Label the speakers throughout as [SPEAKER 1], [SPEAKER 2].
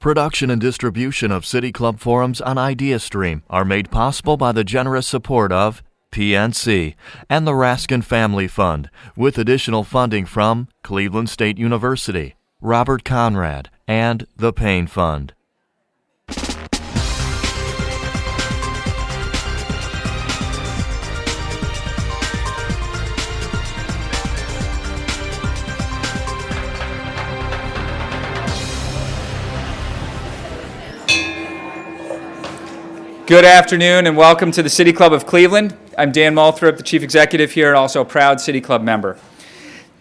[SPEAKER 1] Production and distribution of City Club forums on IdeaStream are made possible by the generous support of PNC and the Raskin Family Fund, with additional funding from Cleveland State University, Robert Conrad, and the Payne Fund.
[SPEAKER 2] Good afternoon and welcome to the City Club of Cleveland. I'm Dan Moulthrop, the Chief Executive here and also a proud City Club member.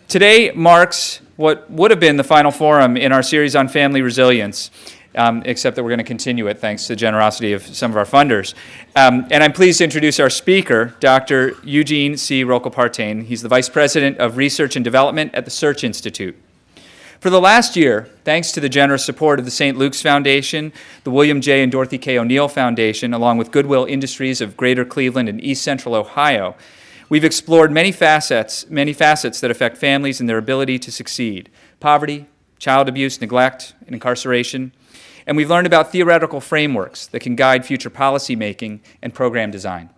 [SPEAKER 2] Today marks what would have been the final forum in our series on family resilience, except that we're going to continue it thanks to the generosity of some of our funders. And I'm pleased to introduce our speaker, Dr. Gene C. Roehlkepartain. He's the Vice President of Research and Development at the Search Institute. For the last year, thanks to the generous support of the St. Luke's Foundation, the William J. and Dorothy K. O'Neill Foundation, along with Goodwill Industries of Greater Cleveland and East Central Ohio, we've explored many facets that affect families and their ability to succeed: poverty, child abuse, neglect, and incarceration. And we've learned about theoretical frameworks that can guide future policy making and program design.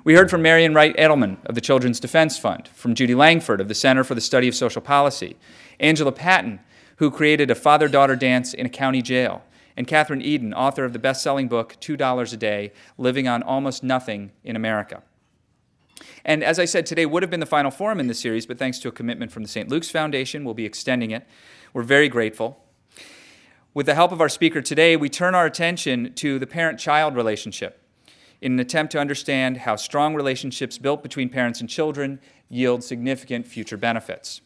[SPEAKER 2] We heard from Marian Wright Edelman of the Children's Defense Fund, from Judy Langford of the Center for the Study of Social Policy, Angela Patton, who created a father-daughter dance in a county jail, and Catherine Eden, author of the best-selling book, $2 a Day, Living on Almost Nothing in America. And as I said, today would have been the final forum in this series, but thanks to a commitment from the St. Luke's Foundation, we'll be extending it. We're very grateful. With the help of our speaker today, we turn our attention to the parent-child relationship in an attempt to understand how strong relationships built between parents and children yield significant future benefits.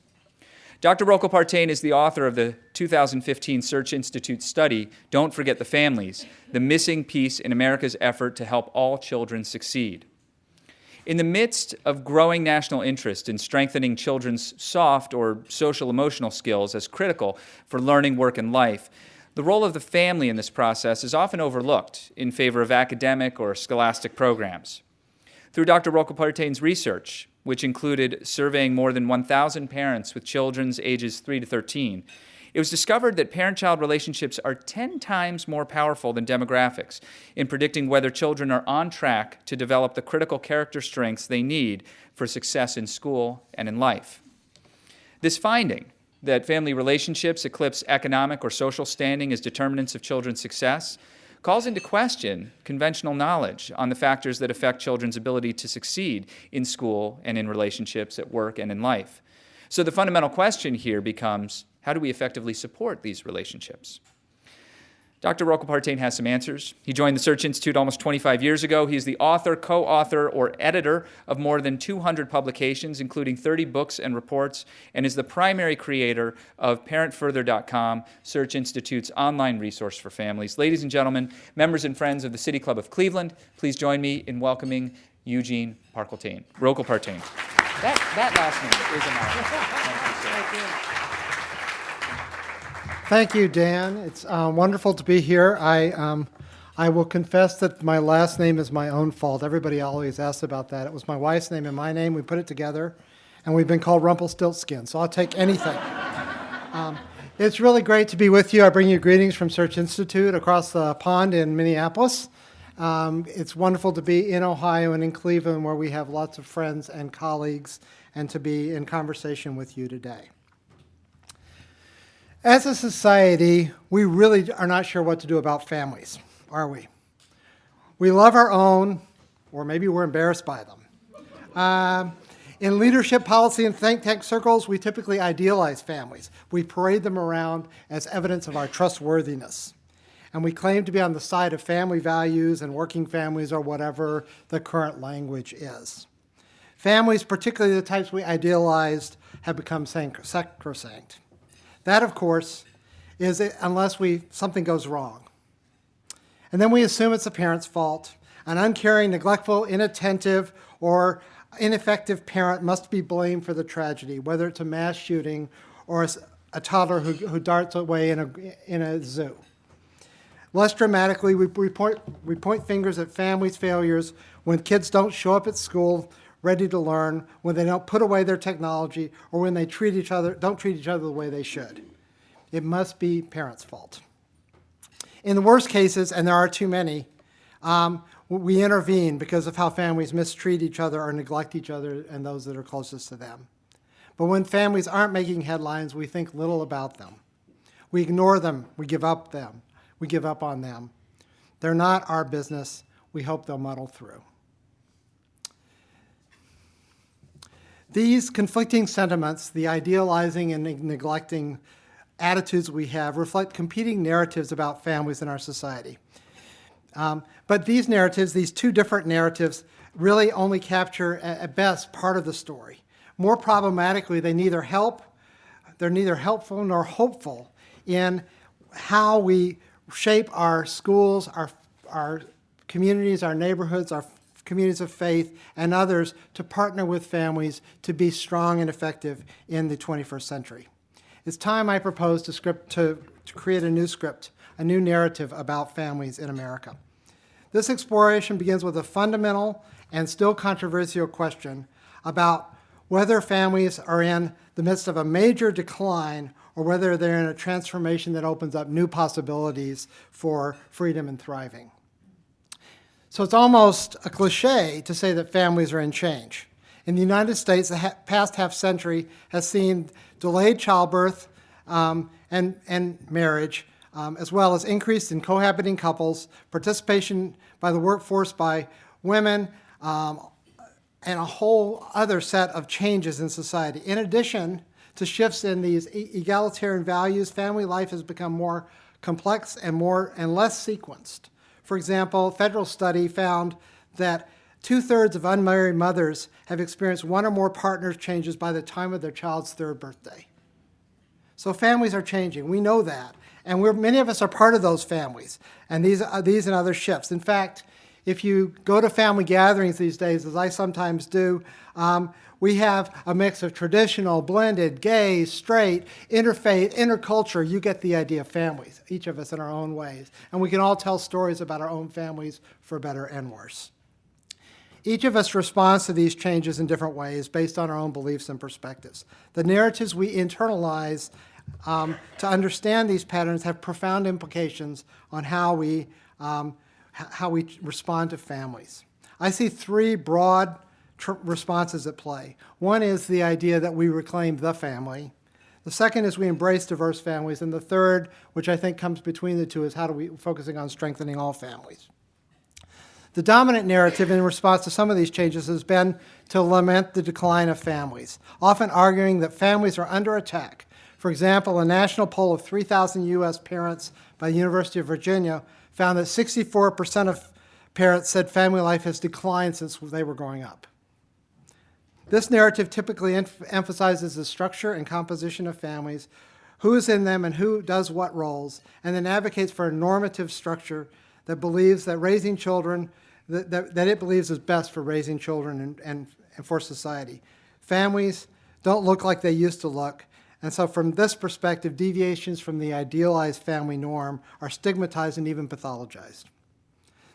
[SPEAKER 2] Dr. Roehlkepartain is the author of the 2015 Search Institute study, Don't Forget the Families, the missing piece in America's effort to help all children succeed. In the midst of growing national interest in strengthening children's soft or social-emotional skills as critical for learning, work, and life, the role of the family in this process is often overlooked in favor of academic or scholastic programs. Through Dr. Roehlkepartain's research, which included surveying more than 1,000 parents with children's ages 3 to 13, it was discovered that parent-child relationships are 10 times more powerful than demographics in predicting whether children are on track to develop the critical character strengths they need for success in school and in life. This finding, that family relationships eclipse economic or social standing as determinants of children's success, calls into question conventional knowledge on the factors that affect children's ability to succeed in school and in relationships at work and in life. So the fundamental question here becomes, how do we effectively support these relationships? Dr. Roehlkepartain has some answers. He joined the Search Institute almost 25 years ago. He is the author, co-author, or editor of more than 200 publications, including 30 books and reports, and is the primary creator of ParentFurther.com, Search Institute's online resource for families. Ladies and gentlemen, members and friends of the City Club of Cleveland, please join me in welcoming Gene Roehlkepartain. That last name is a mouthful. Thank you, sir.
[SPEAKER 3] Thank you, Dan. It's wonderful to be here. I will confess that my last name is my own fault. Everybody always asks about that. It was my wife's name and my name. We put it together, and we've been called Rumpelstiltskin, so I'll take anything. It's really great to be with you. I bring you greetings from Search Institute across the pond in Minneapolis. It's wonderful to be in Ohio and in Cleveland, where we have lots of friends and colleagues, and to be in conversation with you today. As a society, we really are not sure what to do about families, are we? We love our own, or maybe we're embarrassed by them. In leadership, policy, and think tank circles, we typically idealize families. We parade them around as evidence of our trustworthiness. And we claim to be on the side of family values and working families, or whatever the current language is. Families, particularly the types we idealized, have become sacrosanct. That, of course, is unless something goes wrong. And then we assume it's the parent's fault. An uncaring, neglectful, inattentive, or ineffective parent must be blamed for the tragedy, whether it's a mass shooting or a toddler who darts away in a zoo. Less dramatically, we point fingers at families' failures when kids don't show up at school ready to learn, when they don't put away their technology, or when they don't treat each other the way they should. It must be parents' fault. In the worst cases, and there are too many, we intervene because of how families mistreat each other or neglect each other and those that are closest to them. But when families aren't making headlines, we think little about them. We ignore them. We give up on them. They're not our business. We hope they'll muddle through. These conflicting sentiments, the idealizing and neglecting attitudes we have, reflect competing narratives about families in our society. But these narratives, these two different narratives, really only capture, at best, part of the story. More problematically, they're neither helpful nor hopeful in how we shape our schools, our communities, our neighborhoods, our communities of faith, and others to partner with families to be strong and effective in the 21st century. It's time I propose to create a new script, a new narrative about families in America. This exploration begins with a fundamental and still controversial question about whether families are in the midst of a major decline or whether they're in a transformation that opens up new possibilities for freedom and thriving. So it's almost a cliche to say that families are in change. In the United States, the past half century has seen delayed childbirth and marriage, as well as increase in cohabiting couples, participation by the workforce by women, and a whole other set of changes in society. In addition to shifts in these egalitarian values, family life has become more complex and less sequenced. For example, a federal study found that 2/3 of unmarried mothers have experienced one or more partner changes by the time of their child's 3rd birthday. So families are changing. We know that. And many of us are part of those families and these and other shifts. In fact, if you go to family gatherings these days, as I sometimes do, we have a mix of traditional, blended, gay, straight, interfaith, interculture. You get the idea of families, each of us in our own ways. And we can all tell stories about our own families for better and worse. Each of us responds to these changes in different ways based on our own beliefs and perspectives. The narratives we internalize to understand these patterns have profound implications on how we respond to families. I see 3 broad responses at play. One is the idea that we reclaim the family. The second is we embrace diverse families. And the third, which I think comes between the two, is focusing on strengthening all families. The dominant narrative in response to some of these changes has been to lament the decline of families, often arguing that families are under attack. For example, a national poll of 3,000 U.S. parents by the University of Virginia found that 64% of parents said family life has declined since they were growing up. This narrative typically emphasizes the structure and composition of families, who is in them and who does what roles, and then advocates for a normative structure that believes that raising children, that it believes is best for raising children and for society. Families don't look like they used to look, and so from this perspective, deviations from the idealized family norm are stigmatized and even pathologized.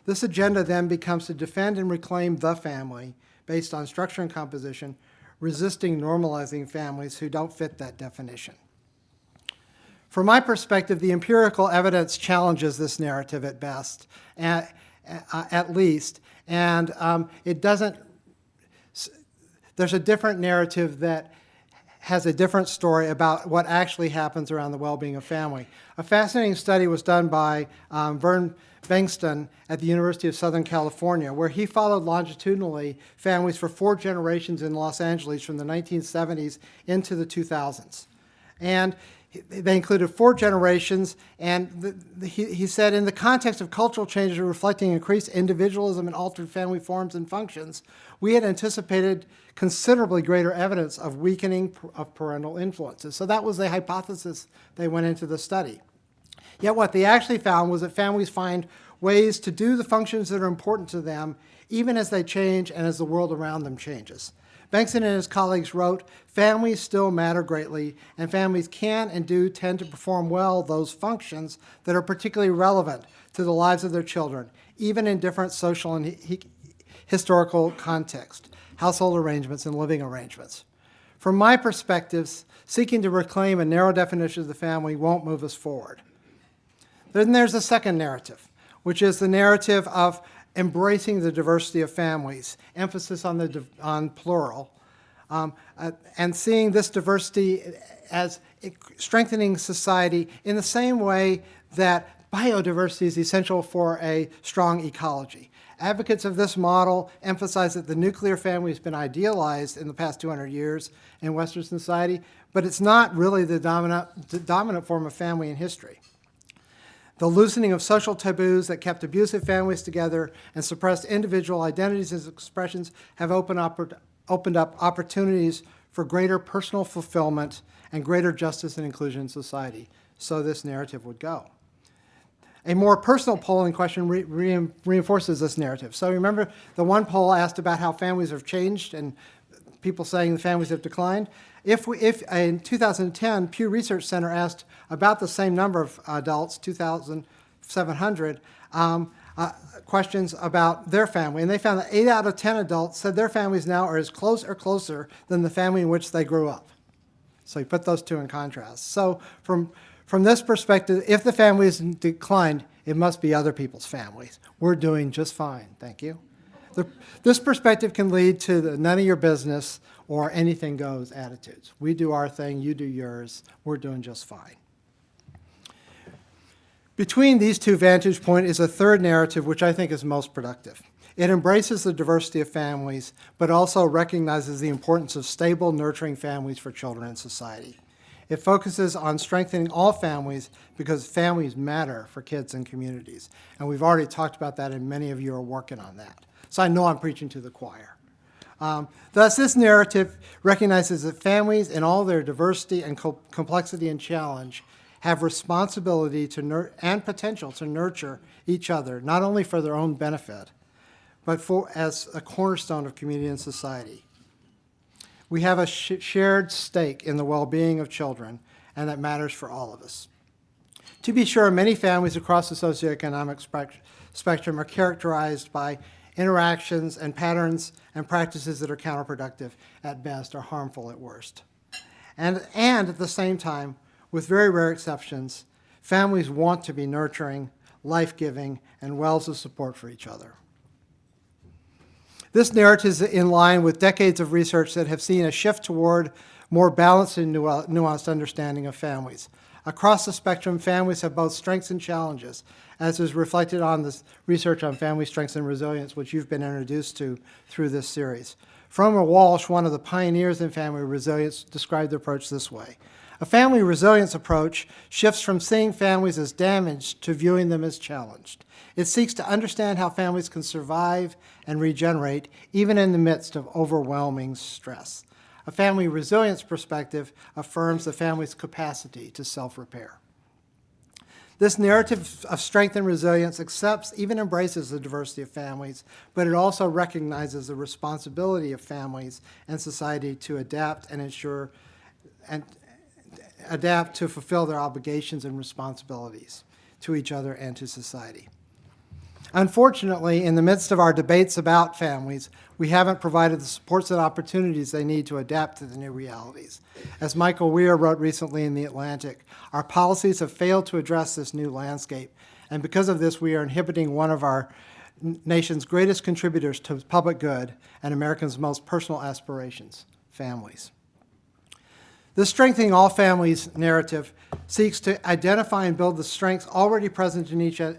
[SPEAKER 3] This agenda then becomes to defend and reclaim the family based on structure and composition, resisting normalizing families who don't fit that definition. From my perspective, the empirical evidence challenges this narrative at best, at least, and there's a different narrative that has a different story about what actually happens around the well-being of family. A fascinating study was done by Vern Bengston at the University of Southern California, where he followed longitudinally families for 4 generations in Los Angeles from the 1970s into the 2000s. And they included 4 generations, and he said, in the context of cultural changes reflecting increased individualism and altered family forms and functions, we had anticipated considerably greater evidence of weakening of parental influences. So that was the hypothesis they went into the study. Yet what they actually found was that families find ways to do the functions that are important to them, even as they change and as the world around them changes. Bengston and his colleagues wrote, families still matter greatly, and families can and do tend to perform well those functions that are particularly relevant to the lives of their children, even in different social and historical contexts, household arrangements, and living arrangements. From my perspectives, seeking to reclaim a narrow definition of the family won't move us forward. Then there's a second narrative, which is the narrative of embracing the diversity of families, emphasis on plural, and seeing this diversity as strengthening society in the same way that biodiversity is essential for a strong ecology. Advocates of this model emphasize that the nuclear family has been idealized in the past 200 years in Western society, but it's not really the dominant form of family in history. The loosening of social taboos that kept abusive families together and suppressed individual identities and expressions have opened up opportunities for greater personal fulfillment and greater justice and inclusion in society. So this narrative would go. A more personal polling question reinforces this narrative. So remember, the one poll asked about how families have changed and people saying the families have declined. If in 2010, Pew Research Center asked about the same number of adults, 2,700, questions about their family, and they found that 8 out of 10 adults said their families now are as close or closer than the family in which they grew up. So you put those two in contrast. So from this perspective, if the family has declined, it must be other people's families. We're doing just fine, thank you. This perspective can lead to the none of your business or anything goes attitudes. We do our thing, you do yours, we're doing just fine. Between these two vantage points is a third narrative which I think is most productive. It embraces the diversity of families, but also recognizes the importance of stable, nurturing families for children in society. It focuses on strengthening all families because families matter for kids and communities. And we've already talked about that, and many of you are working on that. So I know I'm preaching to the choir. Thus, this narrative recognizes that families in all their diversity and complexity and challenge have responsibility to and potential to nurture each other, not only for their own benefit, but as a cornerstone of community and society. We have a shared stake in the well-being of children, and that matters for all of us. To be sure, many families across the socioeconomic spectrum are characterized by interactions and patterns and practices that are counterproductive at best or harmful at worst. And at the same time, with very rare exceptions, families want to be nurturing, life-giving, and wells of support for each other. This narrative is in line with decades of research that have seen a shift toward more balanced and nuanced understanding of families. Across the spectrum, families have both strengths and challenges, as is reflected on this research on family strengths and resilience, which you've been introduced to through this series. Froma Walsh, one of the pioneers in family resilience, described the approach this way. A family resilience approach shifts from seeing families as damaged to viewing them as challenged. It seeks to understand how families can survive and regenerate even in the midst of overwhelming stress. A family resilience perspective affirms the family's capacity to self-repair. This narrative of strength and resilience accepts, even embraces the diversity of families, but it also recognizes the responsibility of families and society to adapt and ensure and adapt to fulfill their obligations and responsibilities to each other and to society. Unfortunately, in the midst of our debates about families, we haven't provided the supports and opportunities they need to adapt to the new realities. As Michael Weir wrote recently in The Atlantic, our policies have failed to address this new landscape, and because of this, we are inhibiting one of our nation's greatest contributors to public good and Americans' most personal aspirations, families. The Strengthening All Families narrative seeks to identify and build the strengths already present in each and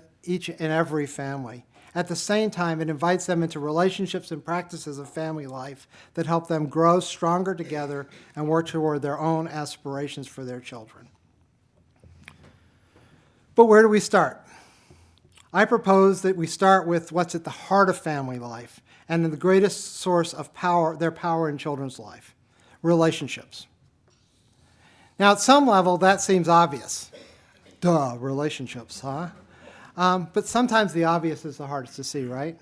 [SPEAKER 3] every family. At the same time, it invites them into relationships and practices of family life that help them grow stronger together and work toward their own aspirations for their children. But where do we start? I propose that we start with what's at the heart of family life and the greatest source of power, their power in children's life, relationships. Now, at some level, that seems obvious. Duh, relationships, huh? But sometimes the obvious is the hardest to see, right?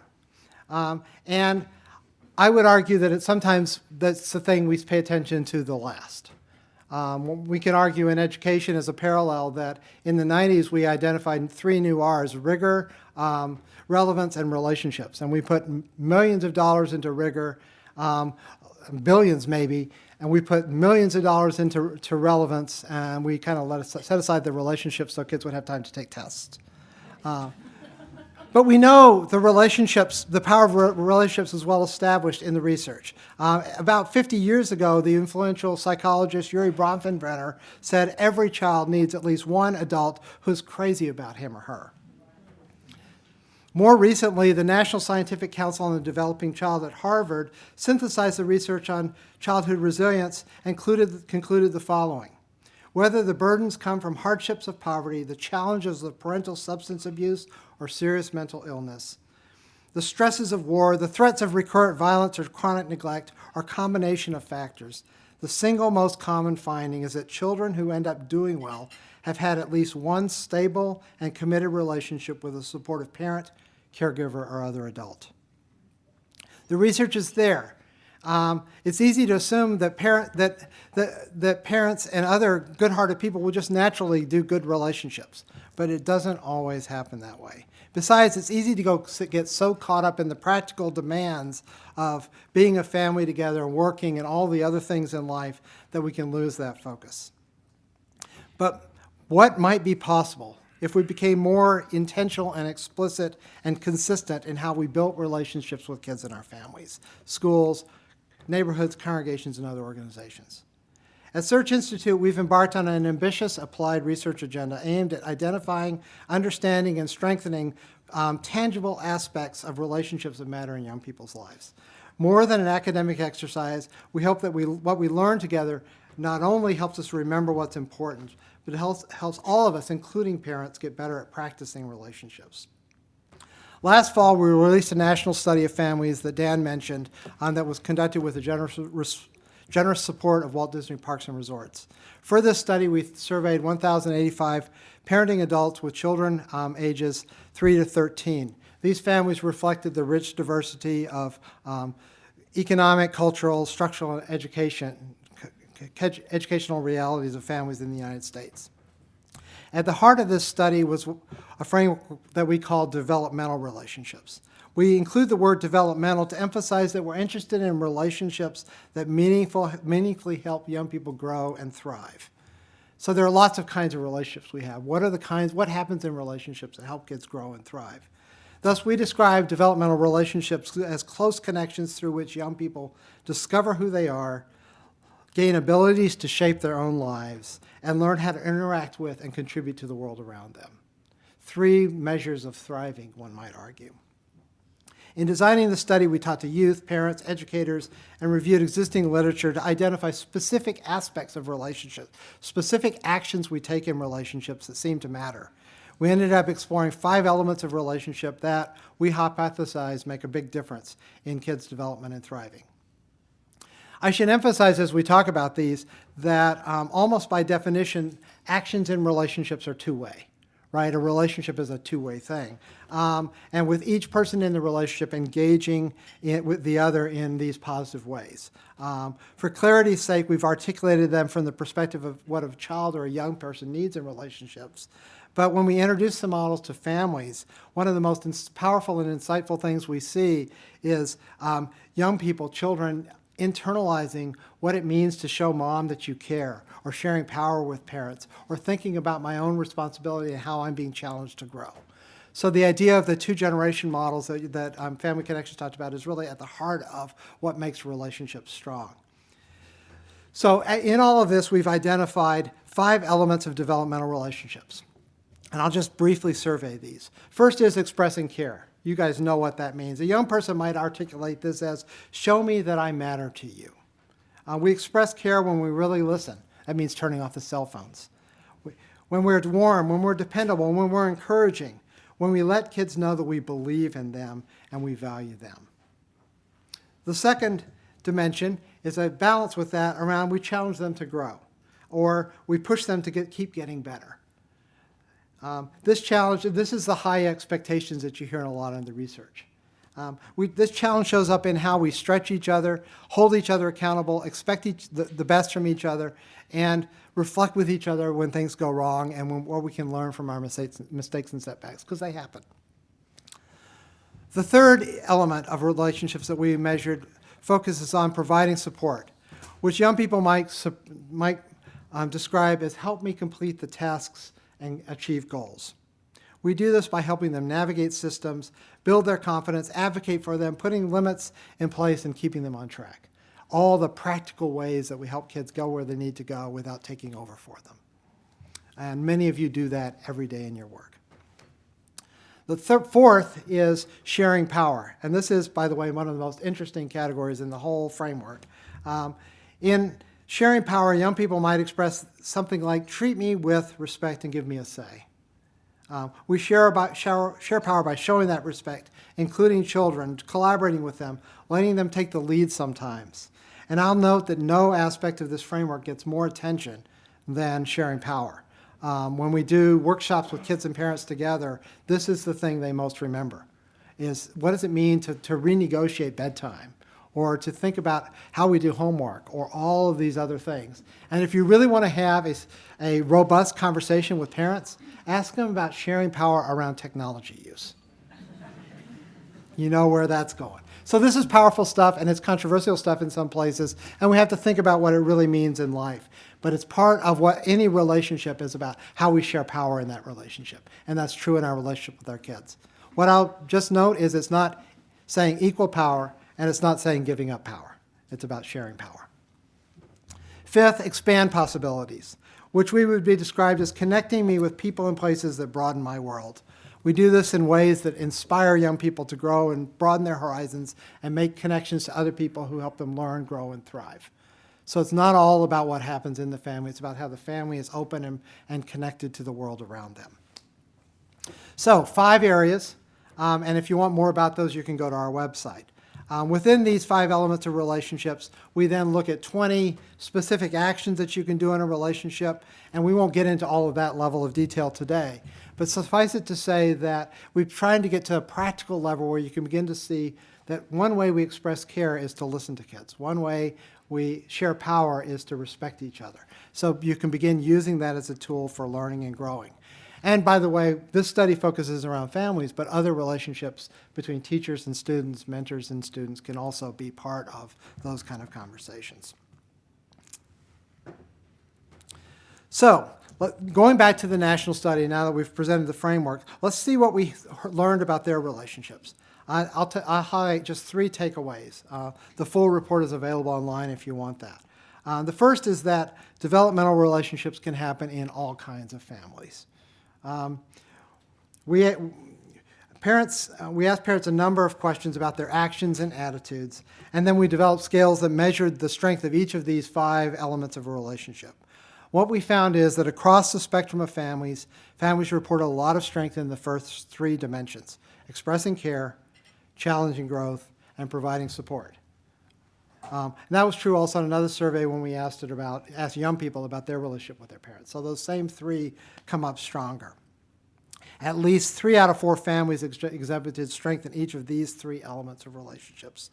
[SPEAKER 3] And I would argue that sometimes that's the thing we pay attention to the last. We can argue in education as a parallel that in the 90s we identified 3 new R's: rigor, relevance, and relationships. And we put millions of dollars into rigor, billions maybe, And we put millions of dollars into relevance, and we kind of set aside the relationships so kids would have time to take tests. But we know the relationships, the power of relationships is well established in the research. About 50 years ago, the influential psychologist Urie Bronfenbrenner said every child needs at least one adult who's crazy about him or her. More recently, the National Scientific Council on the Developing Child at Harvard synthesized the research on childhood resilience and concluded the following. Whether the burdens come from hardships of poverty, the challenges of parental substance abuse, or serious mental illness, the stresses of war, the threats of recurrent violence or chronic neglect, are a combination of factors. The single most common finding is that children who end up doing well have had at least one stable and committed relationship with a supportive parent, caregiver, or other adult. The research is there. It's easy to assume that parents and other good-hearted people will just naturally do good relationships, but it doesn't always happen that way. Besides, it's easy to get so caught up in the practical demands of being a family together and working and all the other things in life that we can lose that focus. But what might be possible if we became more intentional and explicit and consistent in how we built relationships with kids in our families, schools, neighborhoods, congregations, and other organizations? At Search Institute, we've embarked on an ambitious applied research agenda aimed at identifying, understanding, and strengthening tangible aspects of relationships that matter in young people's lives. More than an academic exercise, we hope that what we learn together not only helps us remember what's important, but it helps all of us, including parents, get better at practicing relationships. Last fall, we released a national study of families that Dan mentioned that was conducted with the generous support of Walt Disney Parks and Resorts. For this study, we surveyed 1,085 parenting adults with children ages 3 to 13. These families reflected the rich diversity of economic, cultural, structural, and educational realities of families in the United States. At the heart of this study was a framework that we call developmental relationships. We include the word developmental to emphasize that we're interested in relationships that meaningfully help young people grow and thrive. So there are lots of kinds of relationships we have. What happens in relationships that help kids grow and thrive? Thus, we describe developmental relationships as close connections through which young people discover who they are, gain abilities to shape their own lives, and learn how to interact with and contribute to the world around them. 3 measures of thriving, one might argue. In designing the study, we talked to youth, parents, educators, and reviewed existing literature to identify specific aspects of relationships, specific actions we take in relationships that seem to matter. We ended up exploring 5 elements of relationship that we hypothesize make a big difference in kids' development and thriving. I should emphasize as we talk about these that almost by definition, actions in relationships are two-way. Right? A relationship is a two-way thing. And with each person in the relationship engaging with the other in these positive ways. For clarity's sake, we've articulated them from the perspective of what a child or a young person needs in relationships. But when we introduce the models to families, one of the most powerful and insightful things we see is young people, children, internalizing what it means to show mom that you care, or sharing power with parents, or thinking about my own responsibility and how I'm being challenged to grow. So the idea of the 2-generation models that Family Connections talked about is really at the heart of what makes relationships strong. So in all of this, we've identified 5 elements of developmental relationships. And I'll just briefly survey these. First is expressing care. You guys know what that means. A young person might articulate this as, show me that I matter to you. We express care when we really listen. That means turning off the cell phones. When we're warm, when we're dependable, when we're encouraging, when we let kids know that we believe in them and we value them. The second dimension is a balance with that around we challenge them to grow, or we push them to keep getting better. This is the high expectations that you hear in a lot of the research. This challenge shows up in how we stretch each other, hold each other accountable, expect the best from each other, and reflect with each other when things go wrong and what we can learn from our mistakes and setbacks, because they happen. The third element of relationships that we measured focuses on providing support. which young people might describe as help me complete the tasks and achieve goals. We do this by helping them navigate systems, build their confidence, advocate for them, putting limits in place, and keeping them on track. All the practical ways that we help kids go where they need to go without taking over for them. And many of you do that every day in your work. The fourth is sharing power. And this is, by the way, one of the most interesting categories in the whole framework. In sharing power, young people might express something like, treat me with respect and give me a say. We share power by showing that respect, including children, collaborating with them, letting them take the lead sometimes. And I'll note that no aspect of this framework gets more attention than sharing power. When we do workshops with kids and parents together, this is the thing they most remember, is what does it mean to renegotiate bedtime, or to think about how we do homework, or all of these other things. And if you really want to have a robust conversation with parents, ask them about sharing power around technology use. You know where that's going. So this is powerful stuff, and it's controversial stuff in some places, and we have to think about what it really means in life. But it's part of what any relationship is about, how we share power in that relationship. And that's true in our relationship with our kids. What I'll just note is it's not saying equal power, and it's not saying giving up power. It's about sharing power. Fifth, expand possibilities, which we would be described as connecting me with people and places that broaden my world. We do this in ways that inspire young people to grow and broaden their horizons and make connections to other people who help them learn, grow, and thrive. So it's not all about what happens in the family. It's about how the family is open and connected to the world around them. So 5 areas, and if you want more about those, you can go to our website. Within these 5 elements of relationships, we then look at 20 specific actions that you can do in a relationship, and we won't get into all of that level of detail today. But suffice it to say that we're trying to get to a practical level where you can begin to see that one way we express care is to listen to kids. One way we share power is to respect each other. So you can begin using that as a tool for learning and growing. And by the way, this study focuses around families, but other relationships between teachers and students, mentors and students can also be part of those kind of conversations. So, going back to the national study, now that we've presented the framework, let's see what we learned about their relationships. I'll highlight just 3 takeaways. The full report is available online if you want that. The first is that developmental relationships can happen in all kinds of families. We asked parents a number of questions about their actions and attitudes, and then we developed scales that measured the strength of each of these 5 elements of a relationship. What we found is that across the spectrum of families report a lot of strength in the first 3 dimensions: expressing care, challenging growth, and providing support. And that was true also in another survey when we asked young people about their relationship with their parents. So those same 3 come up stronger. At least 3 out of 4 families exhibited strength in each of these 3 elements of relationships.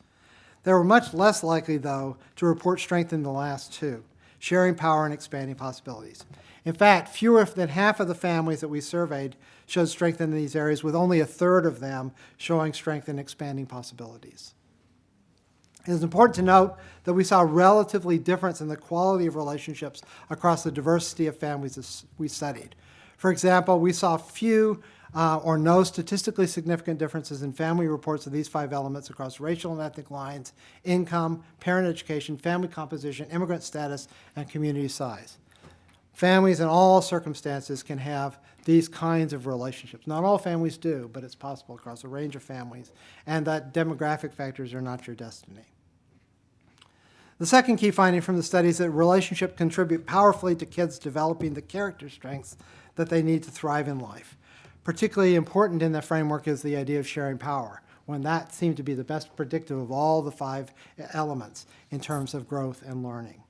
[SPEAKER 3] They were much less likely, though, to report strength in the last 2, sharing power and expanding possibilities. In fact, fewer than half of the families that we surveyed showed strength in these areas, with only 1/3 of them showing strength in expanding possibilities. It is important to note that we saw a relatively difference in the quality of relationships across the diversity of families we studied. For example, we saw few or no statistically significant differences in family reports of these 5 elements across racial and ethnic lines, income, parent education, family composition, immigrant status, and community size. Families in all circumstances can have these kinds of relationships. Not all families do, but it's possible across a range of families, and that demographic factors are not your destiny. The second key finding from the study is that relationships contribute powerfully to kids developing the character strengths that they need to thrive in life. Particularly important in the framework is the idea of sharing power, when that seemed to be the best predictive of all the 5 elements in terms of growth and learning.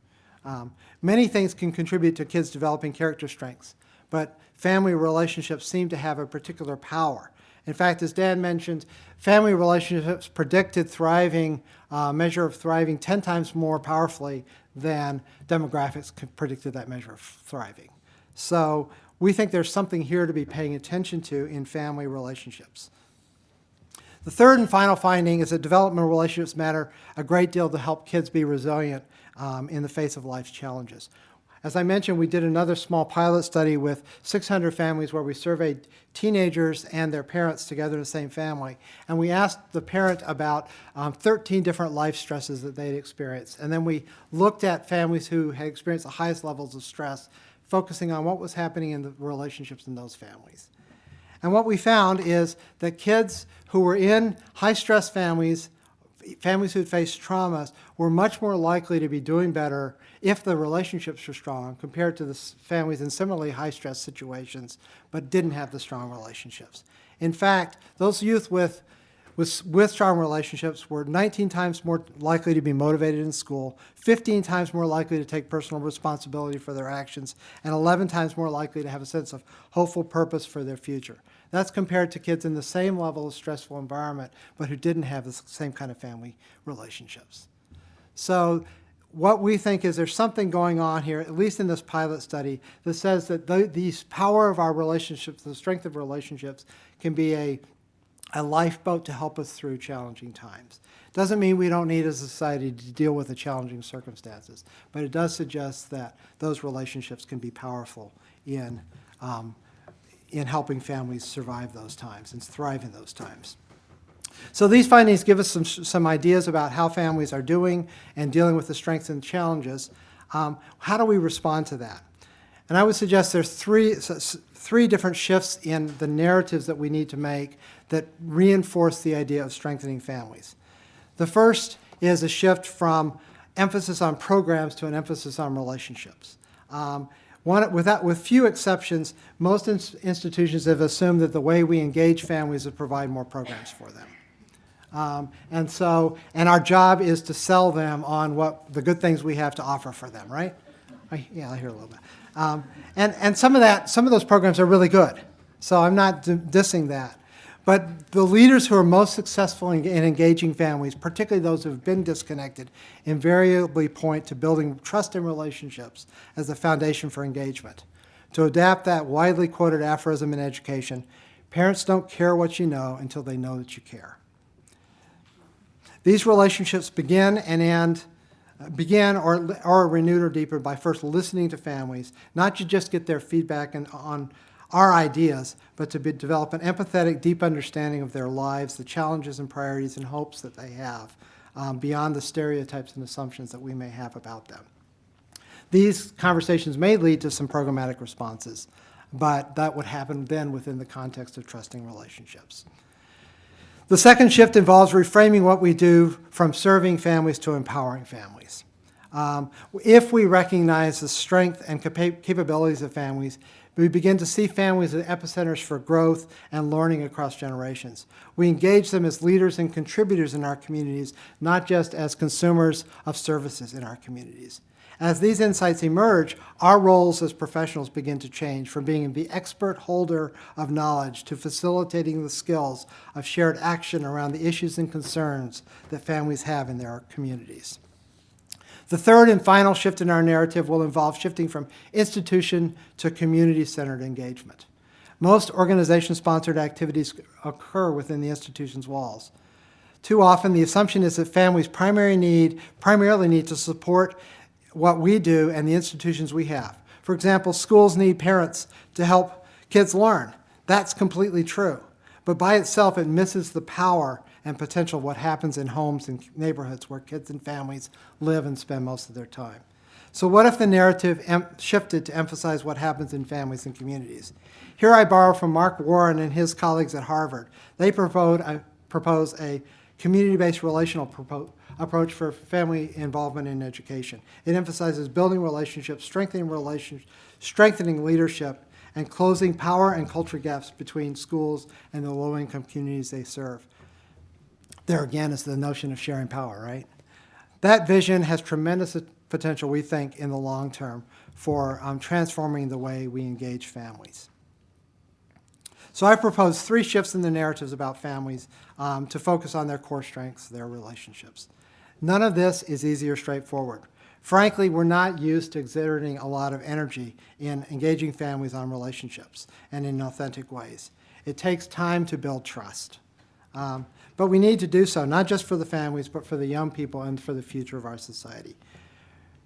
[SPEAKER 3] Many things can contribute to kids developing character strengths, but family relationships seem to have a particular power. In fact, as Dan mentioned, family relationships predicted measure of thriving 10 times more powerfully than demographics predicted that measure of thriving. So we think there's something here to be paying attention to in family relationships. The third and final finding is that developmental relationships matter a great deal to help kids be resilient in the face of life's challenges. As I mentioned, we did another small pilot study with 600 families where we surveyed teenagers and their parents together in the same family. And we asked the parent about 13 different life stresses that they'd experienced. And then we looked at families who had experienced the highest levels of stress, focusing on what was happening in the relationships in those families. And what we found is that kids who were in high-stress families who had faced traumas were much more likely to be doing better if the relationships were strong compared to the families in similarly high-stress situations but didn't have the strong relationships. In fact, those youth with strong relationships were 19 times more likely to be motivated in school, 15 times more likely to take personal responsibility for their actions, and 11 times more likely to have a sense of hopeful purpose for their future. That's compared to kids in the same level of stressful environment, but who didn't have the same kind of family relationships. So what we think is there's something going on here, at least in this pilot study, that says that the power of our relationships, the strength of relationships, can be a lifeboat to help us through challenging times. Doesn't mean we don't need as a society to deal with the challenging circumstances, but it does suggest that those relationships can be powerful in helping families survive those times and thrive in those times. So these findings give us some ideas about how families are doing and dealing with the strengths and challenges. How do we respond to that? And I would suggest there's three different shifts in the narratives that we need to make that reinforce the idea of strengthening families. The first is a shift from emphasis on programs to an emphasis on relationships. With few exceptions, most institutions have assumed that the way we engage families is to provide more programs for them. And our job is to sell them on what the good things we have to offer for them, right? I hear a little bit. And some of those programs are really good, so I'm not dissing that. But the leaders who are most successful in engaging families, particularly those who have been disconnected, invariably point to building trust in relationships as the foundation for engagement. To adapt that widely quoted aphorism in education, parents don't care what you know until they know that you care. These relationships begin or are renewed or deepened by first listening to families, not to just get their feedback on our ideas, but to develop an empathetic, deep understanding of their lives, the challenges and priorities and hopes that they have, beyond the stereotypes and assumptions that we may have about them. These conversations may lead to some programmatic responses, but that would happen then within the context of trusting relationships. The second shift involves reframing what we do from serving families to empowering families. If we recognize the strength and capabilities of families, we begin to see families as epicenters for growth and learning across generations. We engage them as leaders and contributors in our communities, not just as consumers of services in our communities. As these insights emerge, our roles as professionals begin to change from being the expert holder of knowledge to facilitating the skills of shared action around the issues and concerns that families have in their communities. The third and final shift in our narrative will involve shifting from institution to community-centered engagement. Most organization-sponsored activities occur within the institution's walls. Too often, the assumption is that families primarily need to support what we do and the institutions we have. For example, schools need parents to help kids learn. That's completely true. But by itself, it misses the power and potential of what happens in homes and neighborhoods where kids and families live and spend most of their time. So what if the narrative shifted to emphasize what happens in families and communities? Here I borrow from Mark Warren and his colleagues at Harvard. They propose a community-based relational approach for family involvement in education. It emphasizes building relationships, strengthening leadership, and closing power and culture gaps between schools and the low-income communities they serve. There again is the notion of sharing power, right? That vision has tremendous potential, we think, in the long term for transforming the way we engage families. So I propose 3 shifts in the narratives about families to focus on their core strengths, their relationships. None of this is easy or straightforward. Frankly, we're not used to exerting a lot of energy in engaging families on relationships and in authentic ways. It takes time to build trust. But we need to do so, not just for the families, but for the young people and for the future of our society.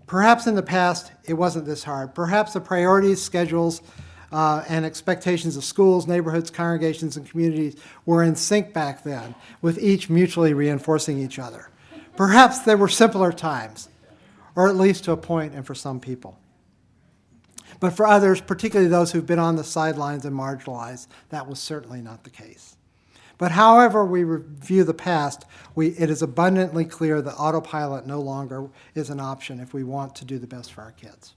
[SPEAKER 3] Perhaps in the past, it wasn't this hard. Perhaps the priorities, schedules, and expectations of schools, neighborhoods, congregations, and communities were in sync back then, with each mutually reinforcing each other. Perhaps there were simpler times, or at least to a point, and for some people. But for others, particularly those who've been on the sidelines and marginalized, that was certainly not the case. But however we review the past, it is abundantly clear that autopilot no longer is an option if we want to do the best for our kids.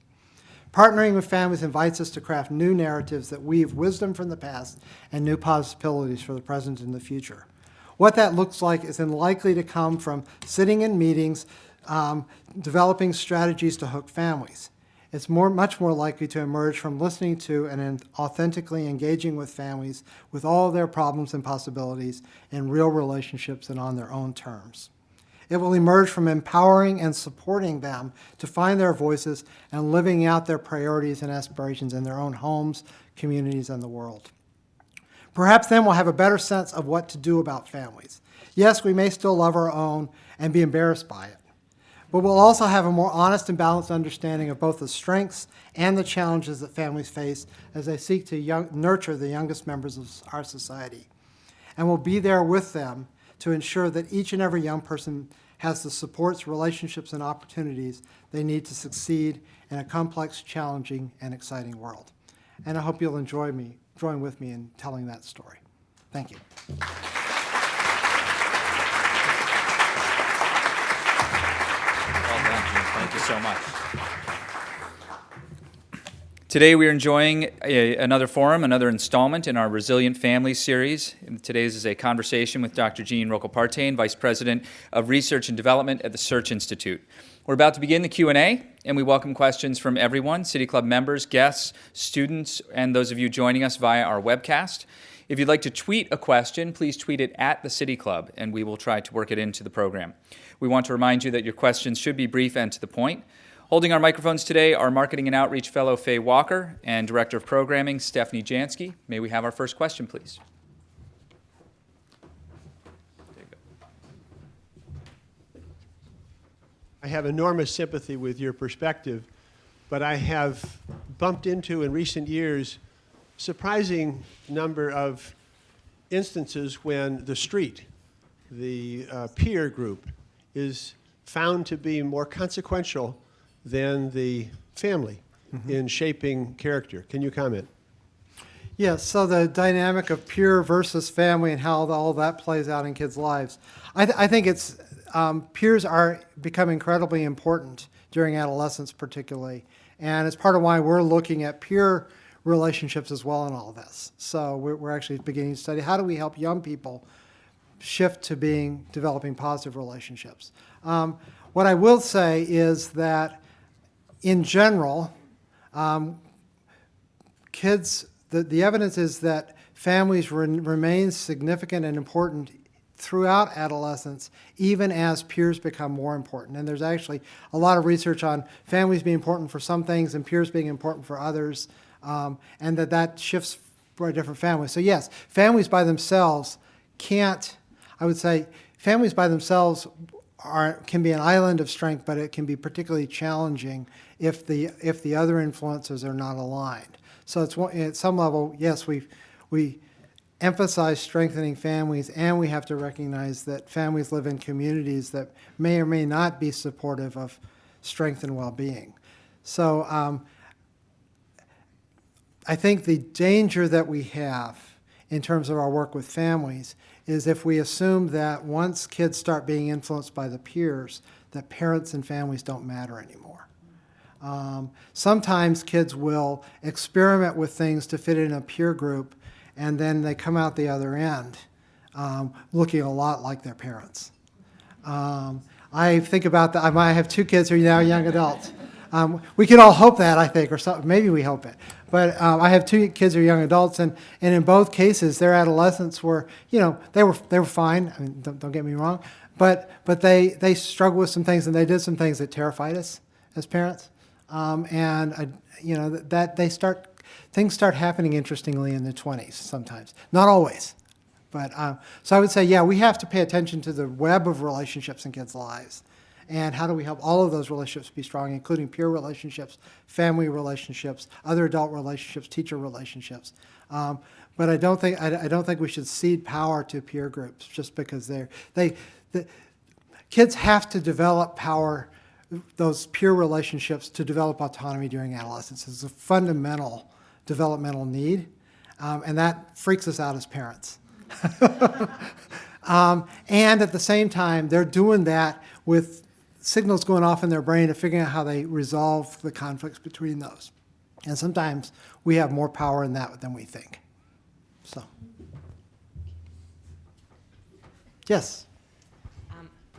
[SPEAKER 3] Partnering with families invites us to craft new narratives that weave wisdom from the past and new possibilities for the present and the future. What that looks like is likely to come from sitting in meetings, developing strategies to hook families. It's much more likely to emerge from listening to and authentically engaging with families with all their problems and possibilities in real relationships and on their own terms. It will emerge from empowering and supporting them to find their voices and living out their priorities and aspirations in their own homes, communities, and the world. Perhaps then we'll have a better sense of what to do about families. Yes, we may still love our own and be embarrassed by it, but we'll also have a more honest and balanced understanding of both the strengths and the challenges that families face as they seek to nurture the youngest members of our society. And we'll be there with them to ensure that each and every young person has the supports, relationships, and opportunities they need to succeed in a complex, challenging, and exciting world. And I hope you'll join with me in telling that story. Thank you.
[SPEAKER 2] Thank you so much. Today we are enjoying another forum, another installment in our Resilient Families series. And today's is a conversation with Dr. Gene Roehlkepartain, Vice President of Research and Development at the Search Institute. We're about to begin the Q&A, and we welcome questions from everyone, City Club members, guests, students, and those of you joining us via our webcast. If you'd like to tweet a question, please tweet it at the City Club, and we will try to work it into the program. We want to remind you that your questions should be brief and to the point. Holding our microphones today are Marketing and Outreach Fellow Faye Walker and Director of Programming Stephanie Jansky. May we have our first question, please?
[SPEAKER 4] I have enormous sympathy with your perspective, but I have bumped into in recent years surprising number of instances when the street, the peer group, is found to be more consequential than the family in shaping character. Can you comment?
[SPEAKER 3] Yes, so the dynamic of peer versus family and how all that plays out in kids' lives. I think it's peers are become incredibly important during adolescence particularly, and it's part of why we're looking at peer relationships as well in all this. So we're actually beginning to study how do we help young people shift to developing positive relationships. What I will say is that in general, kids, the evidence is that families remain significant and important throughout adolescence, even as peers become more important. And there's actually a lot of research on families being important for some things and peers being important for others, and that shifts for a different family. So yes, families by themselves families by themselves can be an island of strength, but it can be particularly challenging if the other influences are not aligned. So at some level, yes, we emphasize strengthening families, and we have to recognize that families live in communities that may or may not be supportive of strength and well-being. So I think the danger that we have in terms of our work with families is if we assume that once kids start being influenced by the peers, that parents and families don't matter anymore. Sometimes kids will experiment with things to fit in a peer group, and then they come out the other end looking a lot like their parents. I think about that. I have two kids who are now young adults. We can all hope that, I think, or something. Maybe we hope it. But I have two kids who are young adults, and in both cases, their adolescents were, they were fine. I mean, don't get me wrong, but they struggled with some things, and they did some things that terrified us as parents, things start happening interestingly in their 20s sometimes. Not always, But so I would say, yeah, we have to pay attention to the web of relationships in kids' lives. And how do we help all of those relationships be strong, including peer relationships, family relationships, other adult relationships, teacher relationships. But I don't think we should cede power to peer groups just because the kids have to develop power, those peer relationships, to develop autonomy during adolescence. It's a fundamental developmental need, and that freaks us out as parents. And at the same time, they're doing that with signals going off in their brain of figuring out how they resolve the conflicts between those. And sometimes we have more power in that than we think. So, yes.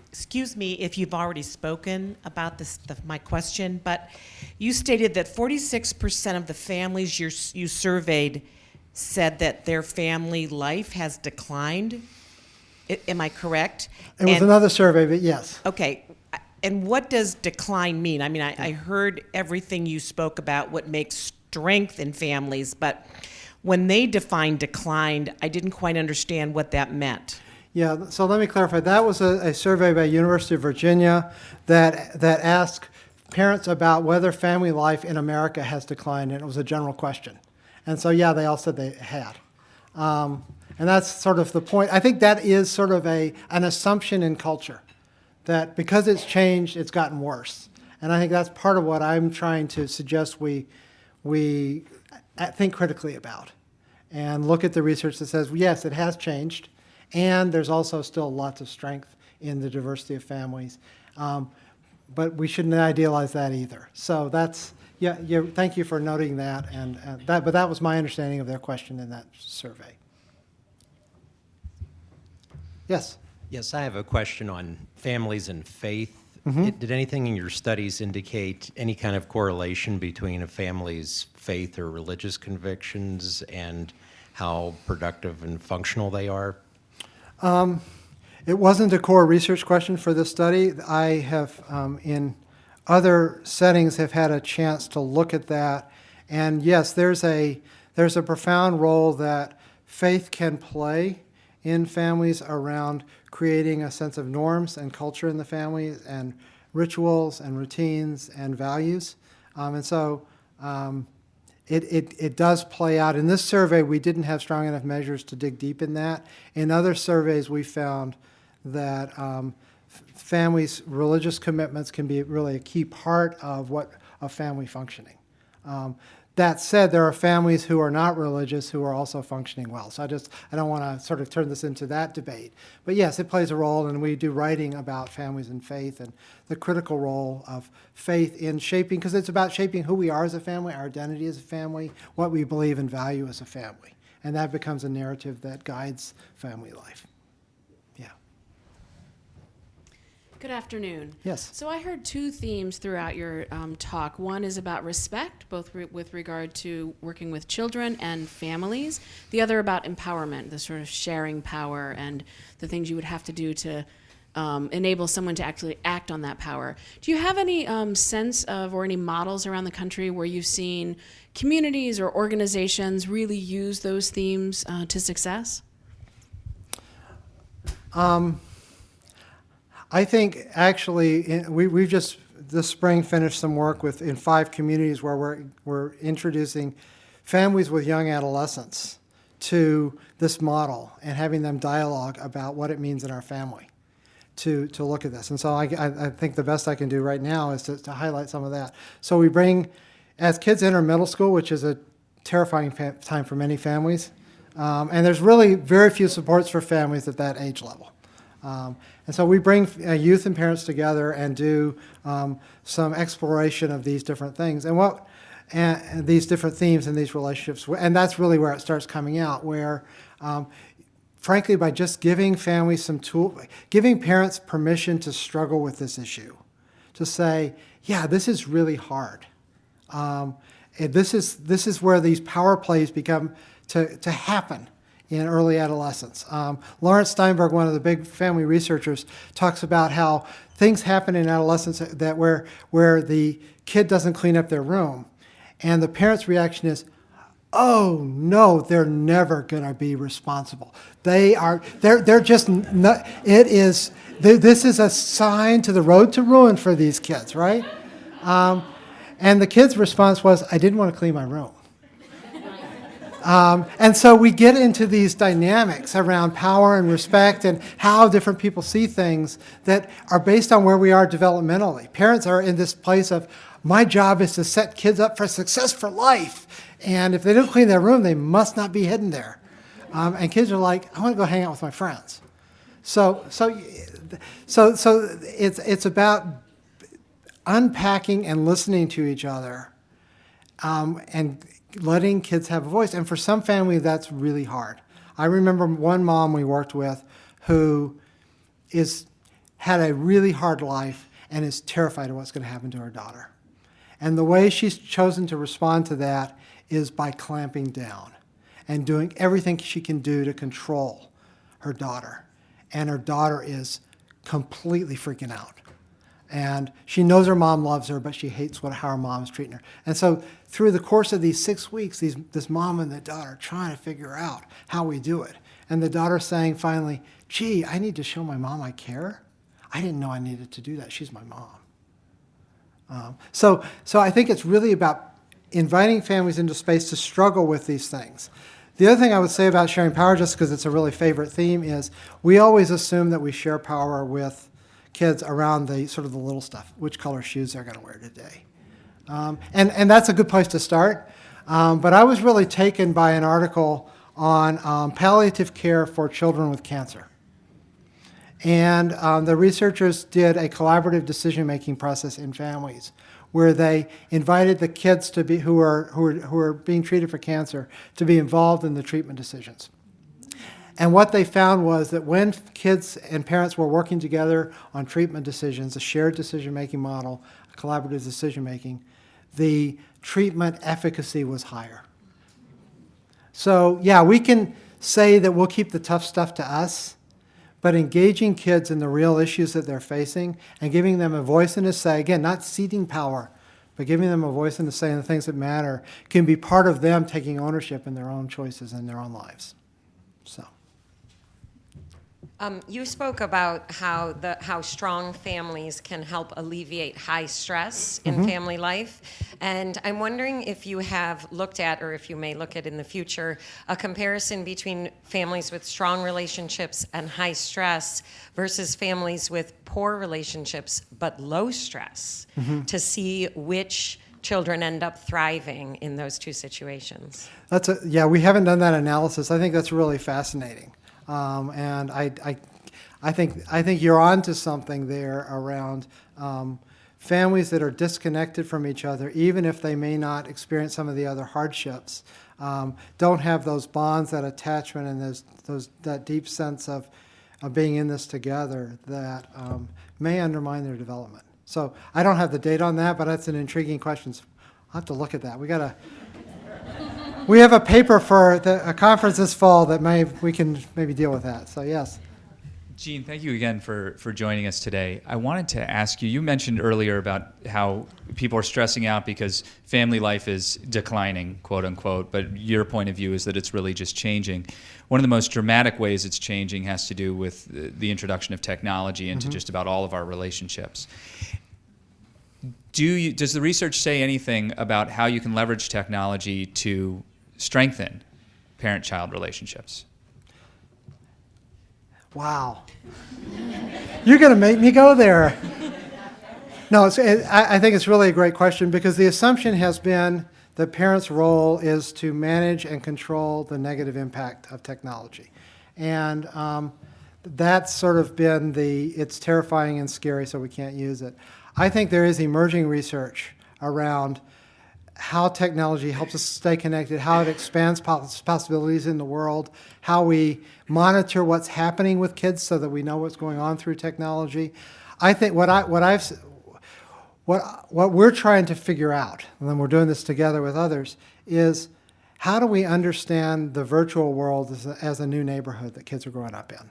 [SPEAKER 5] Excuse me if you've already spoken about my question, but you stated that 46% of the families you surveyed said that their family life has declined. Am I correct?
[SPEAKER 3] It was another survey, but yes.
[SPEAKER 5] Okay. And what does decline mean? I mean, I heard everything you spoke about, what makes strength in families, but when they defined declined, I didn't quite understand what that meant.
[SPEAKER 3] Yeah, so let me clarify. That was a survey by University of Virginia that asked parents about whether family life in America has declined, and it was a general question. And so, yeah, they all said they had. And that's sort of the point. I think that is sort of an assumption in culture, that because it's changed, it's gotten worse. And I think that's part of what I'm trying to suggest we think critically about and look at the research that says, yes, it has changed, and there's also still lots of strength in the diversity of families. But we shouldn't idealize that either. So that's, yeah, thank you for noting that. But that was my understanding of their question in that survey. Yes?
[SPEAKER 6] Yes, I have a question on families and faith.
[SPEAKER 3] Mm-hmm.
[SPEAKER 6] Did anything in your studies indicate any kind of correlation between a family's faith or religious convictions and how productive and functional they are?
[SPEAKER 3] It wasn't a core research question for this study. I have, in other settings, have had a chance to look at that. And yes, there's a profound role that faith can play in families around creating a sense of norms and culture in the family and rituals and routines and values. And so it does play out. In this survey, we didn't have strong enough measures to dig deep in that. In other surveys, we found that families' religious commitments can be really a key part of family functioning. That said, there are families who are not religious who are also functioning well. So I don't want to sort of turn this into that debate. But yes, it plays a role, and we do writing about families and faith and the critical role of faith in shaping, because it's about shaping who we are as a family, our identity as a family, what we believe and value as a family. And that becomes a narrative that guides family life. Yeah.
[SPEAKER 7] Good afternoon.
[SPEAKER 3] Yes.
[SPEAKER 7] So I heard two themes throughout your talk. One is about respect, both with regard to working with children and families. The other about empowerment, the sort of sharing power and the things you would have to do to enable someone to actually act on that power. Do you have any sense of or any models around the country where you've seen communities or organizations really use those themes to success?
[SPEAKER 3] I think actually we've just this spring finished some work in 5 communities where we're introducing families with young adolescents to this model and having them dialogue about what it means in our family to look at this. And so I think the best I can do right now is to highlight some of that. So we bring, as kids enter middle school, which is a terrifying time for many families, and there's really very few supports for families at that age level. And so we bring youth and parents together and do some exploration of these different things and these different themes in these relationships. And that's really where it starts coming out, where frankly, by just giving families giving parents permission to struggle with this issue, to say, yeah, this is really hard. This is where these power plays become to happen in early adolescence. Lawrence Steinberg, one of the big family researchers, talks about how things happen in adolescence that where the kid doesn't clean up their room, and the parent's reaction is, oh no, they're never going to be responsible. They're just not, this is a sign to the road to ruin for these kids, right? And the kid's response was, I didn't want to clean my room. And so we get into these dynamics around power and respect and how different people see things that are based on where we are developmentally. Parents are in this place of, my job is to set kids up for success for life. And if they don't clean their room, they must not be hidden there. And kids are like, I want to go hang out with my friends. So it's about unpacking and listening to each other, and letting kids have a voice. And for some families, that's really hard. I remember one mom we worked with who had a really hard life and is terrified of what's going to happen to her daughter. And the way she's chosen to respond to that is by clamping down and doing everything she can do to control her daughter. And her daughter is completely freaking out. And she knows her mom loves her, but she hates how her mom's treating her. And so through the course of these 6 weeks, this mom and the daughter are trying to figure out how we do it. And the daughter saying finally, gee, I need to show my mom I care. I didn't know I needed to do that. She's my mom. So I think it's really about inviting families into space to struggle with these things. The other thing I would say about sharing power, just because it's a really favorite theme, is we always assume that we share power with kids around the sort of the little stuff, which color shoes they're going to wear today. And that's a good place to start. But I was really taken by an article on palliative care for children with cancer. And the researchers did a collaborative decision-making process in families where they invited the kids to be who are being treated for cancer to be involved in the treatment decisions. And what they found was that when kids and parents were working together on treatment decisions, a shared decision-making model, collaborative decision-making, the treatment efficacy was higher. So yeah, we can say that we'll keep the tough stuff to us, but engaging kids in the real issues that they're facing and giving them a voice and a say, again, not ceding power, but giving them a voice and a say in the things that matter, can be part of them taking ownership in their own choices and their own lives. So.
[SPEAKER 8] You spoke about how strong families can help alleviate high stress in family life. And I'm wondering if you have looked at, or if you may look at in the future, a comparison between families with strong relationships and high stress versus families with poor relationships but low stress, to see which children end up thriving in those two situations.
[SPEAKER 3] Yeah, we haven't done that analysis. I think that's really fascinating. And I think you're onto something there around families that are disconnected from each other, even if they may not experience some of the other hardships, don't have those bonds, that attachment, and that deep sense of being in this together that may undermine their development. So I don't have the data on that, but that's an intriguing question. So I'll have to look at that. We have a paper for a conference this fall that we can maybe deal with that. So yes.
[SPEAKER 2] Gene, thank you again for joining us today. I wanted to ask you, you mentioned earlier about how people are stressing out because family life is declining, quote unquote, but your point of view is that it's really just changing. One of the most dramatic ways it's changing has to do with the introduction of technology into just about all of our relationships. Does the research say anything about how you can leverage technology to strengthen parent-child relationships?
[SPEAKER 3] Wow. You're going to make me go there. No, I think it's really a great question because the assumption has been that parents' role is to manage and control the negative impact of technology. And that's sort of been it's terrifying and scary, so we can't use it. I think there is emerging research around how technology helps us stay connected, how it expands possibilities in the world, how we monitor what's happening with kids so that we know what's going on through technology. I think what we're trying to figure out, and then we're doing this together with others, is how do we understand the virtual world as a new neighborhood that kids are growing up in?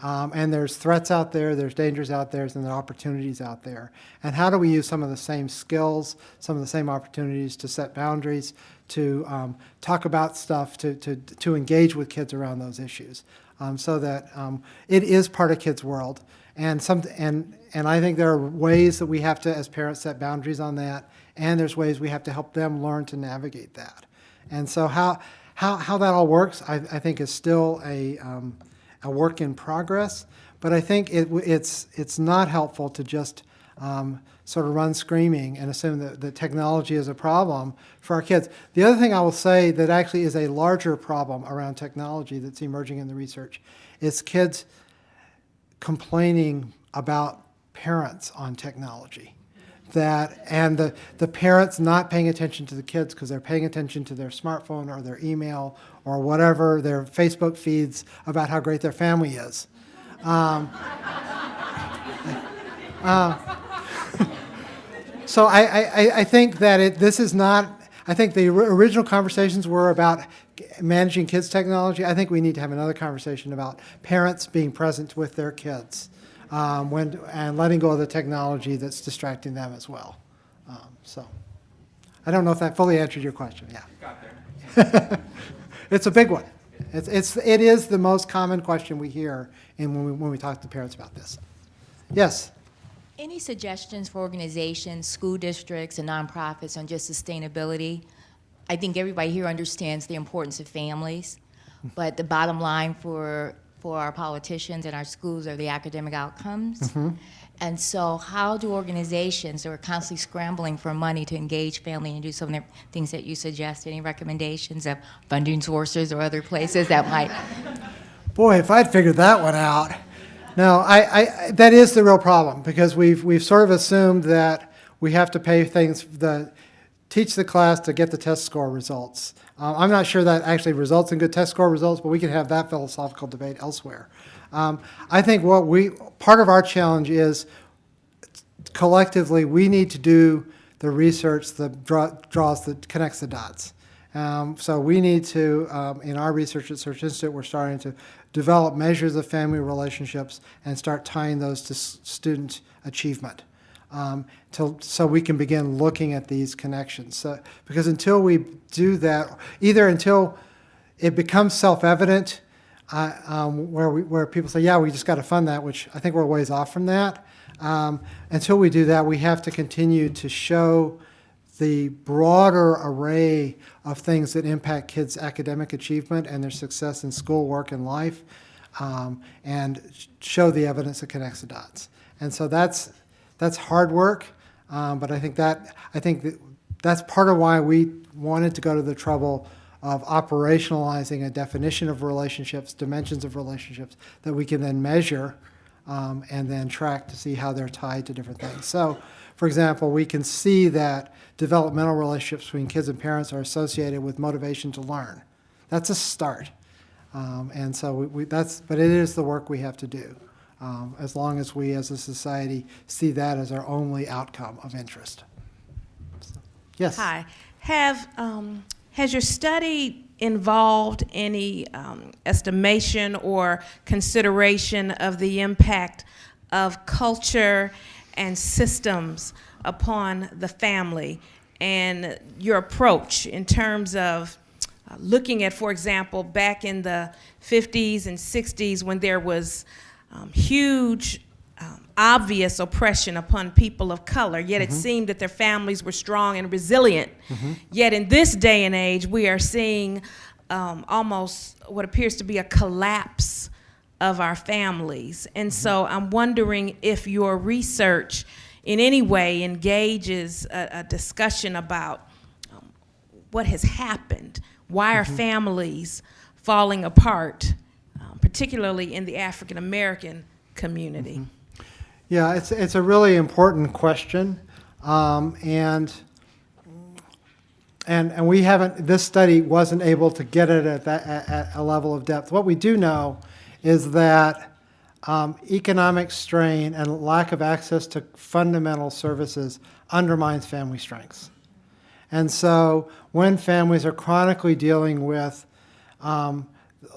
[SPEAKER 3] And there's threats out there, there's dangers out there, and there are opportunities out there. And how do we use some of the same skills, some of the same opportunities to set boundaries, to talk about stuff, to engage with kids around those issues, so that it is part of kids' world. And I think there are ways that we have to, as parents, set boundaries on that, and there's ways we have to help them learn to navigate that. And so how that all works, I think, is still a work in progress. But I think it's not helpful to just sort of run screaming and assume that technology is a problem for our kids. The other thing I will say that actually is a larger problem around technology that's emerging in the research is kids complaining about parents on technology. And the parents not paying attention to the kids because they're paying attention to their smartphone or their email or whatever, their Facebook feeds about how great their family is. So I think that this is not, I think the original conversations were about managing kids' technology. I think we need to have another conversation about parents being present with their kids and letting go of the technology that's distracting them as well. So I don't know if that fully answered your question. Yeah.
[SPEAKER 2] You got there.
[SPEAKER 3] It's a big one. It is the most common question we hear when we talk to parents about this. Yes?
[SPEAKER 9] Any suggestions for organizations, school districts, and nonprofits on just sustainability? I think everybody here understands the importance of families, but the bottom line for our politicians and our schools are the academic outcomes.
[SPEAKER 3] Mm-hmm.
[SPEAKER 9] And so how do organizations that are constantly scrambling for money to engage family and do some of the things that you suggest, any recommendations of funding sources or other places that might?
[SPEAKER 3] Boy, if I'd figured that one out. No, that is the real problem, because we've sort of assumed that we have to pay teach the class to get the test score results. I'm not sure that actually results in good test score results, but we can have that philosophical debate elsewhere. I think part of our challenge is collectively we need to do the research that connects the dots. So we need to, in our research at Search Institute, we're starting to develop measures of family relationships and start tying those to student achievement, so we can begin looking at these connections. Because until we do that, either until it becomes self-evident, where people say, yeah, we just got to fund that, which I think we're a ways off from that. Until we do that, we have to continue to show the broader array of things that impact kids' academic achievement and their success in school, work, and life, and show the evidence that connects the dots. And so that's hard work, but I think that's part of why we wanted to go to the trouble of operationalizing a definition of relationships, dimensions of relationships that we can then measure and then track to see how they're tied to different things. So, for example, we can see that developmental relationships between kids and parents are associated with motivation to learn. That's a start. And so but it is the work we have to do, as long as we as a society see that as our only outcome of interest. So, yes?
[SPEAKER 5] Hi. Has your study involved any estimation or consideration of the impact of culture and systems upon the family, and your approach in terms of looking at, for example, back in the 50s and 60s when there was huge obvious oppression upon people of color, yet it seemed that their families were strong and resilient. Yet in this day and age, we are seeing almost what appears to be a collapse of our families. And so I'm wondering if your research in any way engages a discussion about what has happened. Why are families falling apart, particularly in the African American community?
[SPEAKER 3] Yeah, it's a really important question, and we haven't. This study wasn't able to get it at a level of depth. What we do know is that economic strain and lack of access to fundamental services undermines family strengths. And so when families are chronically dealing with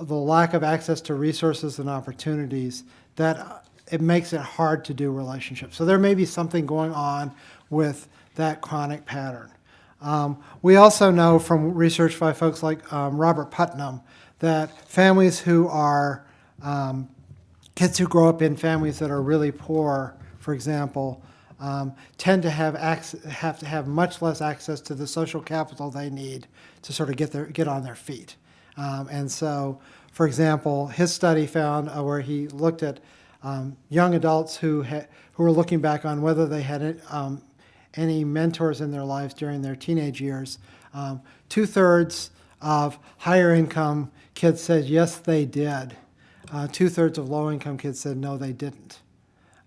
[SPEAKER 3] the lack of access to resources and opportunities, that it makes it hard to do relationships. So there may be something going on with that chronic pattern. We also know from research by folks like Robert Putnam that families who are, kids who grow up in families that are really poor, for example, tend to have to have much less access to the social capital they need to sort of get on their feet. And so, for example, his study found where he looked at young adults who were looking back on whether they had any mentors in their lives during their teenage years. 2/3 of higher income kids said yes, they did. 2/3 of low income kids said no, they didn't.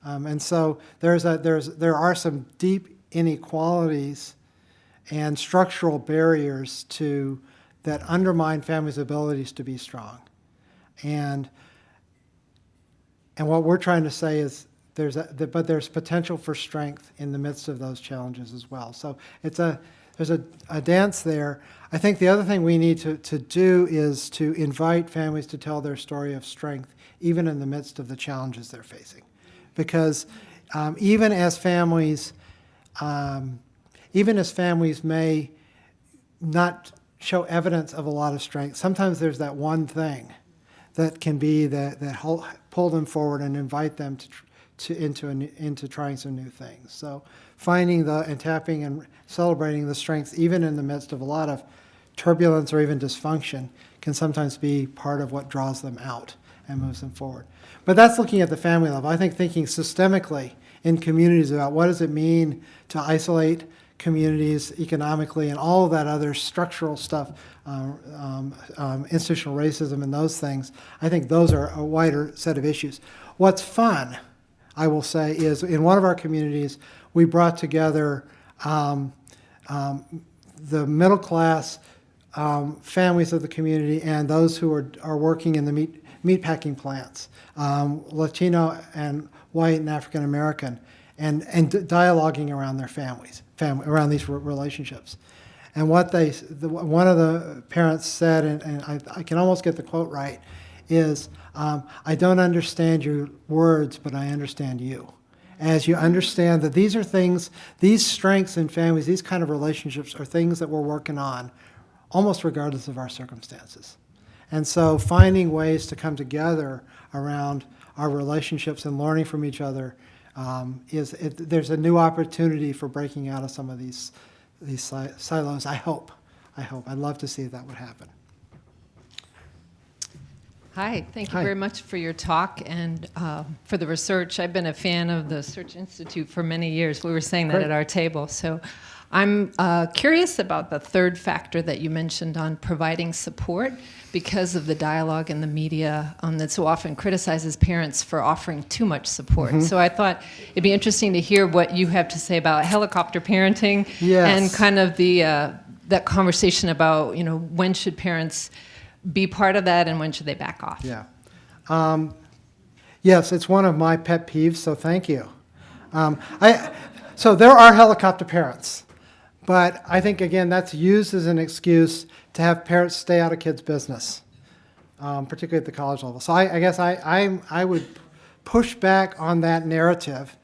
[SPEAKER 3] And so there are some deep inequalities and structural barriers that undermine families' abilities to be strong. And what we're trying to say is but there's potential for strength in the midst of those challenges as well. So there's a dance there. I think the other thing we need to do is to invite families to tell their story of strength, even in the midst of the challenges they're facing. Because even as families may not show evidence of a lot of strength, sometimes there's that one thing that can be that pull them forward and invite them into trying some new things. So finding and tapping and celebrating the strengths, even in the midst of a lot of turbulence or even dysfunction, can sometimes be part of what draws them out and moves them forward. But that's looking at the family level. I think thinking systemically in communities about what does it mean to isolate communities economically and all of that other structural stuff, institutional racism and those things, I think those are a wider set of issues. What's fun, I will say, is in one of our communities, we brought together the middle class families of the community and those who are working in the meatpacking plants, Latino and white and African American, and dialoguing around their around these relationships. And one of the parents said, and I can almost get the quote right, is, I don't understand your words, but I understand you. As you understand that these are things, these strengths in families, these kind of relationships are things that we're working on almost regardless of our circumstances. And so finding ways to come together around our relationships and learning from each other there's a new opportunity for breaking out of some of these silos, I hope. I'd love to see that would happen.
[SPEAKER 10] Hi, thank you
[SPEAKER 3] Hi.
[SPEAKER 10] very much for your talk and for the research. I've been a fan of the Search Institute for many years. We were saying that
[SPEAKER 3] Great.
[SPEAKER 10] at our table. So I'm curious about the third factor that you mentioned on providing support because of the dialogue in the media that so often criticizes parents for offering too much support.
[SPEAKER 3] Mm-hmm.
[SPEAKER 10] So I thought it'd be interesting to hear what you have to say about helicopter parenting and
[SPEAKER 3] Yes.
[SPEAKER 10] kind of that conversation about, when should parents be part of that and when should they back off?
[SPEAKER 3] Yeah. Yes, it's one of my pet peeves, so thank you. So there are helicopter parents, but I think, again, that's used as an excuse to have parents stay out of kids' business, particularly at the college level. So I guess I would push back on that narrative,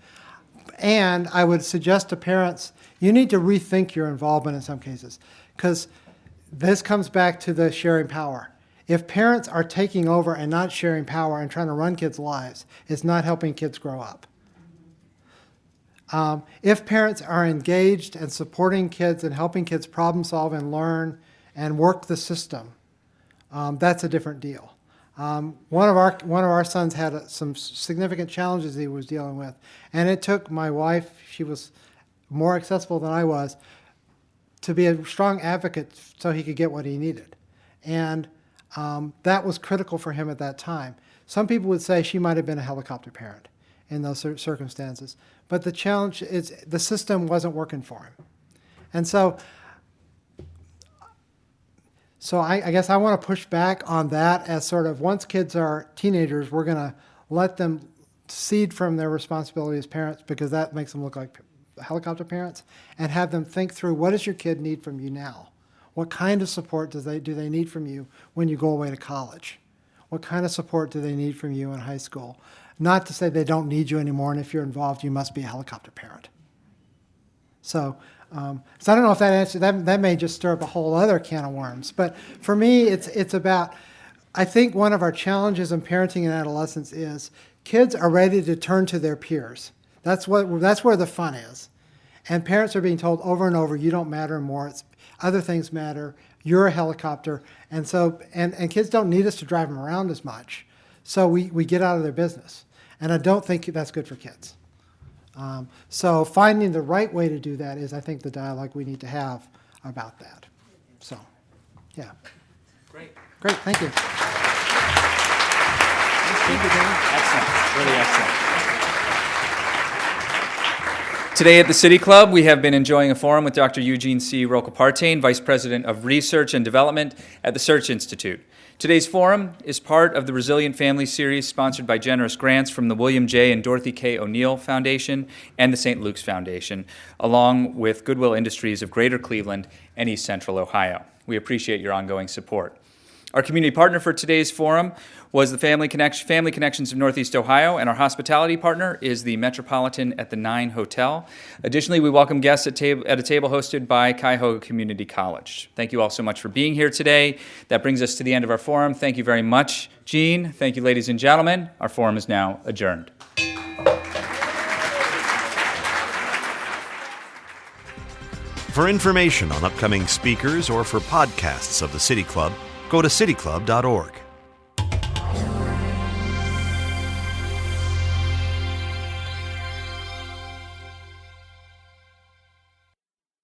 [SPEAKER 3] and I would suggest to parents, you need to rethink your involvement in some cases, because this comes back to the sharing power. If parents are taking over and not sharing power and trying to run kids' lives, it's not helping kids grow up. If parents are engaged and supporting kids and helping kids problem solve and learn and work the system, that's a different deal. One of our sons had some significant challenges he was dealing with, and it took my wife, she was more accessible than I was, to be a strong advocate so he could get what he needed. And that was critical for him at that time. Some people would say she might have been a helicopter parent in those circumstances. But the challenge is the system wasn't working for him. And so I guess I want to push back on that as sort of once kids are teenagers, we're going to let them cede from their responsibility as parents because that makes them look like helicopter parents, and have them think through what does your kid need from you now? What kind of support do they need from you when you go away to college? What kind of support do they need from you in high school? Not to say they don't need you anymore, and if you're involved, you must be a helicopter parent. So I don't know if that answers, that may just stir up a whole other can of worms. But for me, it's about, I think one of our challenges in parenting in adolescence is kids are ready to turn to their peers. That's where the fun is. And parents are being told over and over, you don't matter anymore, other things matter, you're a helicopter. And so, and kids don't need us to drive them around as much. So we get out of their business. And I don't think that's good for kids. So finding the right way to do that is, I think, the dialogue we need to have about that. So, yeah.
[SPEAKER 2] Great.
[SPEAKER 3] Great, thank you.
[SPEAKER 2] Thank you, Dan. Excellent, really excellent. Today at the City Club, we have been enjoying a forum with Dr. Eugene C. Roehlkepartain, Vice President of Research and Development at the Search Institute. Today's forum is part of the Resilient Families series sponsored by generous grants from the William J. and Dorothy K. O'Neill Foundation and the St. Luke's Foundation, along with Goodwill Industries of Greater Cleveland and East Central Ohio. We appreciate your ongoing support. Our community partner for today's forum was the Family Connections of Northeast Ohio, and our hospitality partner is the Metropolitan at the 9 Hotel. Additionally, we welcome guests at a table hosted by Cuyahoga Community College. Thank you all so much for being here today. That brings us to the end of our forum. Thank you very much, Gene. Thank you, ladies and gentlemen. Our forum is now adjourned.
[SPEAKER 11] For information on upcoming speakers or for podcasts of the City Club, go to cityclub.org.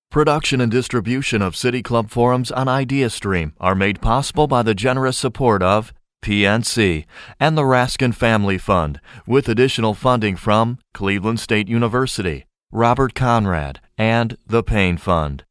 [SPEAKER 1] Production and distribution of City Club forums on IdeaStream are made possible by the generous support of PNC and the Raskin Family Fund, with additional funding from Cleveland State University, Robert Conrad, and the Payne Fund.